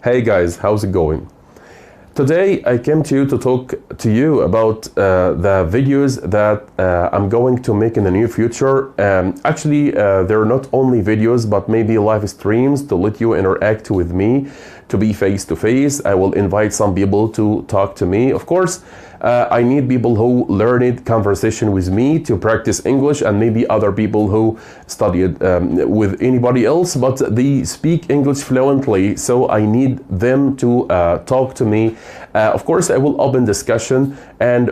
Hey guys, how's it going? Today I came to you to talk to you about the videos that I'm going to make in the near future. They're not only videos but maybe live streams to let you interact with me, to be face to face. I will invite some people to talk to me. Of course, I need people who learned conversation with me to practice English, and maybe other people who studied with anybody else, but they speak English fluently, so I need them to talk to me. Of course, I will open discussion, and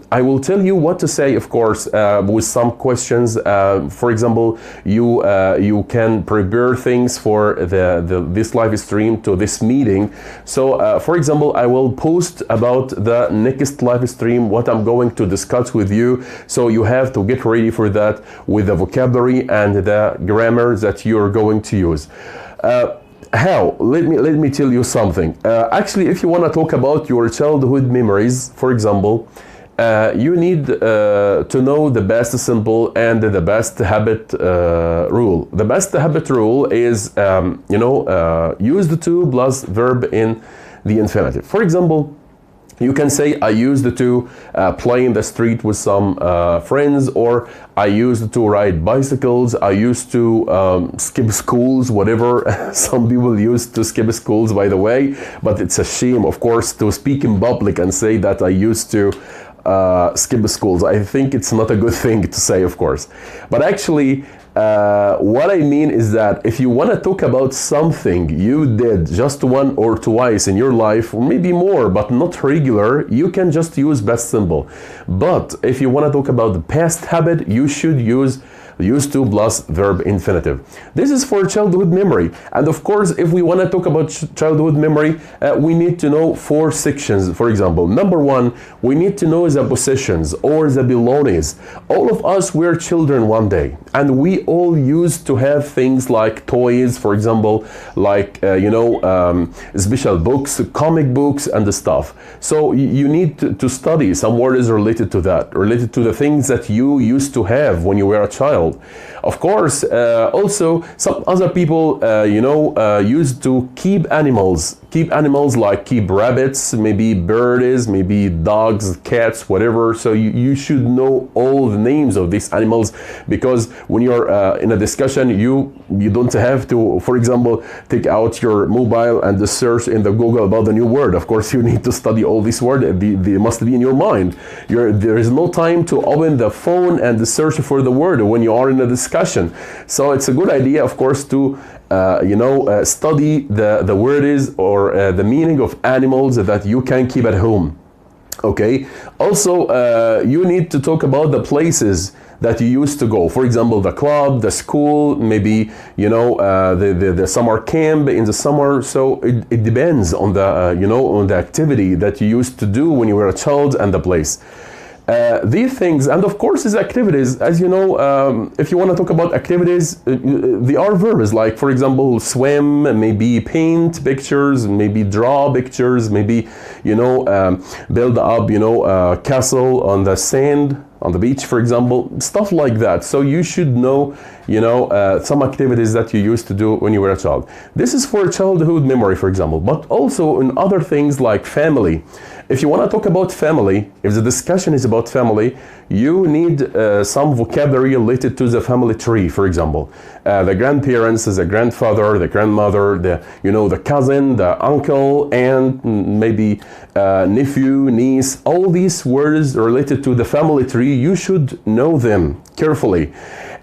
I will tell you what to say, of course, with some questions. For example, you can prepare things for this live stream to this meeting. So, for example, I will post about the next live stream, what I'm going to discuss with you. So you have to get ready for that with the vocabulary and the grammar that you're going to use. How? Let me tell you something. If you want to talk about your childhood memories, for example, you need to know the best simple and the best habit rule. The best habit rule is, use the to plus verb in the infinitive. For example, you can say, I used to play in the street with some friends, or I used to ride bicycles, I used to skip schools, whatever. Some people used to skip schools, by the way, but it's a shame, of course, to speak in public and say that I used to skip schools. I think it's not a good thing to say, of course. But actually, what I mean is that if you want to talk about something you did just one or twice in your life, or maybe more, but not regular, you can just use past simple. But if you want to talk about the past habit, you should use used to plus verb infinitive. This is for childhood memory. And of course, if we want to talk about childhood memory, we need to know 4 sections. For example, number 1, we need to know the possessions or the belongings. All of us were children one day, and we all used to have things like toys, for example, like special books, comic books, and the stuff. So you need to study some words related to that, related to the things that you used to have when you were a child. Of course, also some other people, used to keep animals. Like keep rabbits, maybe birds, maybe dogs, cats, whatever. So you should know all the names of these animals, because when you're in a discussion, you don't have to, for example, take out your mobile and search in the Google about the new word. Of course, you need to study all these words. They must be in your mind. There is no time to open the phone and search for the word when you are in a discussion. So it's a good idea, of course, to study the words or the meaning of animals that you can keep at home. Okay. Also, you need to talk about the places that you used to go. For example, the club, the school, maybe the summer camp in the summer. So it depends on the on the activity that you used to do when you were a child and the place. These things, and of course, these activities, as you know, if you want to talk about activities, they are verbs, like, for example, swim, maybe paint pictures, maybe draw pictures, maybe, build up, a castle on the sand, on the beach, for example, stuff like that. So you should know, some activities that you used to do when you were a child. This is for childhood memory, for example, but also in other things like family. If you want to talk about family, if the discussion is about family, you need some vocabulary related to the family tree, for example. The grandparents, the grandfather, the grandmother, the cousin, the uncle, and maybe nephew, niece, all these words related to the family tree, you should know them carefully.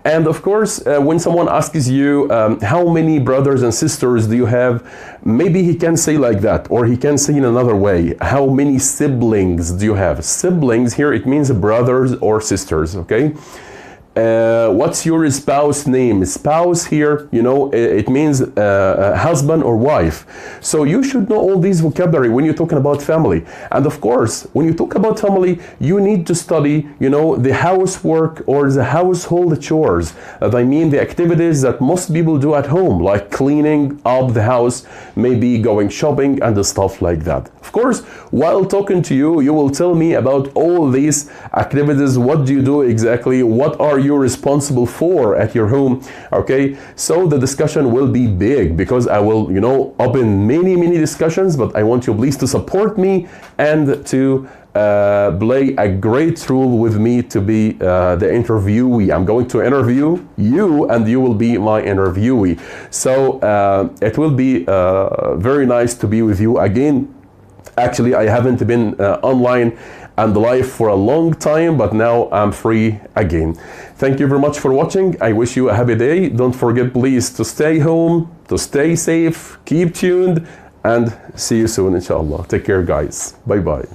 And of course, when someone asks you, how many brothers and sisters do you have? Maybe he can say like that, or he can say in another way, how many siblings do you have? Siblings here, it means brothers or sisters, okay? What's your spouse name? Spouse here, it means husband or wife. So you should know all these vocabulary when you're talking about family. And of course, when you talk about family, you need to study, the housework or the household chores. I mean, the activities that most people do at home, like cleaning up the house, maybe going shopping and the stuff like that. Of course, while talking to you, you will tell me about all these activities. What do you do exactly? What are you responsible for at your home? Okay, so the discussion will be big because I will, you know, open many discussions, but I want you please to support me and to play a great role with me to be the interviewee. I'm going to interview you and you will be my interviewee. So it will be very nice to be with you again. Actually, I haven't been online and live for a long time, but now I'm free again. Thank you very much for watching. I wish you a happy day. Don't forget, please, to stay home, to stay safe, keep tuned, and see you soon, inshallah. Take care, guys. Bye-bye.